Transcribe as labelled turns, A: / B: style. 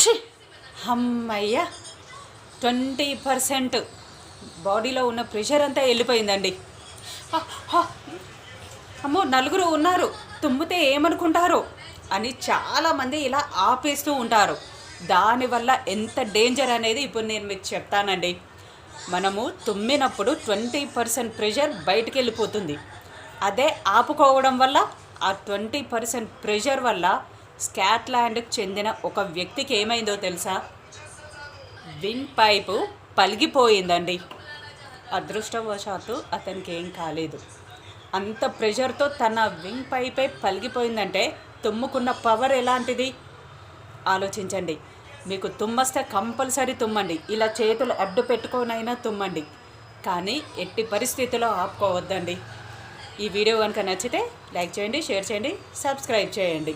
A: ఛీ! అమ్మయ్య 20% బాడీలో ఉన్న ప్రెషర్ అంతా వెళ్ళిపోయిందండి. హ! హ! అమ్మో నలుగురు ఉన్నారు, తుమ్మితే ఏమనుకుంటారో అని చాలామంది ఇలా ఆపేస్తూ ఉంటారు. దానివల్ల ఎంత డేంజర్ అనేది ఇప్పుడు నేను మీకు చెప్తానండి. మనము తుమ్మినప్పుడు 20% ప్రెషర్ బయటికి వెళ్ళిపోతుంది. అదే ఆపుకోవడం వల్ల ఆ 20% ప్రెషర్ వల్ల స్కాట్లాండ్కి చెందిన ఒక వ్యక్తికి ఏమైందో తెలుసా? విన్ పైపు పలిగిపోయిందండి. అదృష్టవశాత్తు అతనికి ఏం కాలేదు. అంత ప్రెషర్తో తన వింగ్ పైపే పలిగిపోయిందంటే తుమ్ముకున్న పవర్ ఎలాంటిది ఆలోచించండి. మీకు తుమ్మస్తే కంపల్సరీ తుమ్మండి, ఇలా చేతులు అడ్డు పెట్టుకోనైనా తుమ్మండి, కానీ ఎట్టి పరిస్థితిలో ఆపుకోవద్దండి. ఈ వీడియో కనుక నచ్చితే లైక్ చేయండి, షేర్ చేయండి, సబ్స్క్రైబ్ చేయండి.